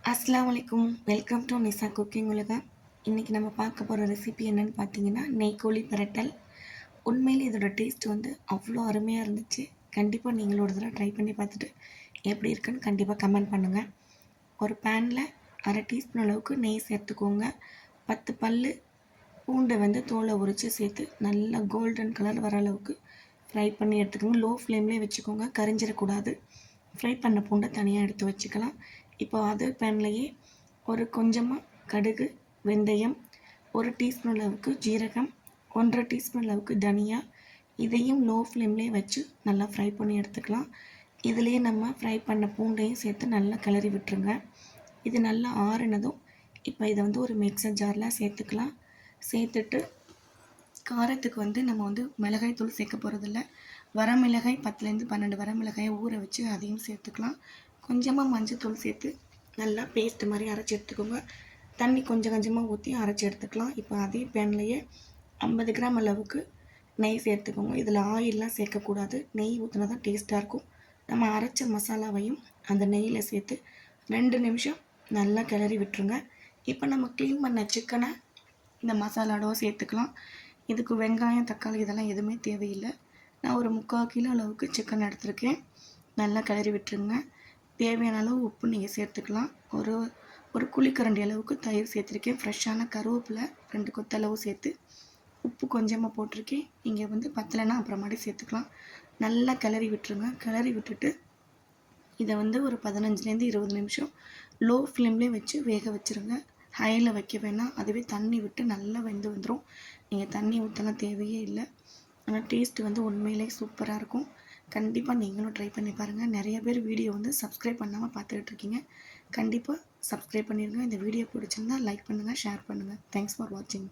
அஸ்ஸலாமு அலைக்கும். Welcome to Nisha cooking உலகம். இன்றைக்கி நம்ம பார்க்க போகிற ரெசிபி என்னென்னு பார்த்தீங்கன்னா, நெய்க்கோழி பிரட்டல். உண்மையிலே இதோட டேஸ்ட் வந்து அவ்வளோ அருமையாக இருந்துச்சு. கண்டிப்பாக நீங்களும் ஒரு தடவை ட்ரை பண்ணி பார்த்துட்டு எப்படி இருக்குன்னு கண்டிப்பாக கமெண்ட் பண்ணுங்கள். ஒரு பேனில் அரை டீஸ்பூன் அளவுக்கு நெய் சேர்த்துக்கோங்க. 10 பல்லு பூண்டை வந்து தோலை உரித்து சேர்த்து நல்லா கோல்டன் கலர் வர அளவுக்கு ஃப்ரை பண்ணி எடுத்துக்கோங்க. லோ ஃப்ளேம்லேயே வச்சுக்கோங்க, கரிஞ்சிடக்கூடாது. ஃப்ரை பண்ண பூண்டை தனியாக எடுத்து வச்சுக்கலாம். இப்போ அதே பேன்லேயே ஒரு கொஞ்சமாக கடுகு, வெந்தயம், 1 டீஸ்பூன் அளவுக்கு ஜீரகம், 1/2 டீஸ்பூன் அளவுக்கு தனியா, இதையும் லோ ஃப்ளேம்லேயே வச்சு நல்லா ஃப்ரை பண்ணி எடுத்துக்கலாம். இதுலேயே நம்ம ஃப்ரை பண்ண பூண்டையும் சேர்த்து நல்லா கிளறி விட்டுருங்க. இது நல்லா ஆறினதும் இப்போ இதை வந்து ஒரு மிக்சர் ஜாரில் சேர்த்துக்கலாம். சேர்த்துட்டு காரத்துக்கு வந்து நம்ம வந்து மிளகாய் தூள் சேர்க்க போகிறதில்ல. வரமிளகாய் 10லேருந்து 12 வரமிளகாயை ஊற வச்சு அதையும் சேர்த்துக்கலாம். கொஞ்சமாக மஞ்சத்தூள் சேர்த்து நல்லா பேஸ்ட் மாதிரி அரைச்சி எடுத்துக்கோங்க. தண்ணி கொஞ்சம் கொஞ்சமாக ஊற்றி அரைச்சி எடுத்துக்கலாம். இப்போ அதே பேன்லேயே 50 கிராம் அளவுக்கு நெய் சேர்த்துக்கோங்க. இதில் ஆயிலெலாம் சேர்க்கக்கூடாது. நெய் ஊற்றினா தான் டேஸ்ட்டாக இருக்கும். நம்ம அரைச்ச மசாலாவையும் அந்த நெய்யில் சேர்த்து 2 நிமிஷம் நல்லா கிளறி விட்டுருங்க. இப்போ நம்ம க்ளீன் பண்ண சிக்கனை இந்த மசாலாவோட சேர்த்துக்கலாம். இதுக்கு வெங்காயம், தக்காளி இதெல்லாம் எதுவுமே தேவையில்லை. நான் ஒரு 3/4 கிலோ அளவுக்கு சிக்கன் எடுத்திருக்கேன். நல்லா கிளறி விட்டுருங்க. தேவையான அளவு உப்பு நீங்கள் சேர்த்துக்கலாம். ஒரு குழிக்கரண்டி அளவுக்கு தயிர் சேர்த்துருக்கேன். ஃப்ரெஷ்ஷான கருவேப்பிலை 2 கொத்தளவு சேர்த்து உப்பு கொஞ்சமாக போட்டிருக்கேன். நீங்கள் வந்து பத்தலைன்னா அப்புறமாட்டி சேர்த்துக்கலாம். நல்லா கிளறி விட்டுருங்க. கிளறி விட்டுட்டு இதை வந்து ஒரு 15லேருந்து 20 நிமிஷம் லோ ஃப்ளேம்லேயே வச்சு வேக வச்சுருங்க. ஹையில் வைக்க வேணாம். அதுவே தண்ணி விட்டு நல்லா வெந்து வந்துடும். நீங்கள் தண்ணி ஊற்றலாம் தேவையே இல்லை. ஆனால் டேஸ்ட்டு வந்து உண்மையிலே சூப்பராக இருக்கும். கண்டிப்பாக நீங்களும் ட்ரை பண்ணி பாருங்கள். நிறைய பேர் வீடியோ வந்து சப்ஸ்கிரைப் பண்ணாமல் பார்த்துக்கிட்டு இருக்கீங்க. கண்டிப்பாக சப்ஸ்கிரைப் பண்ணிடுங்க. இந்த வீடியோ பிடிச்சிருந்தால் லைக் பண்ணுங்கள், ஷேர் பண்ணுங்கள். தேங்க்ஸ் ஃபார் வாட்சிங்.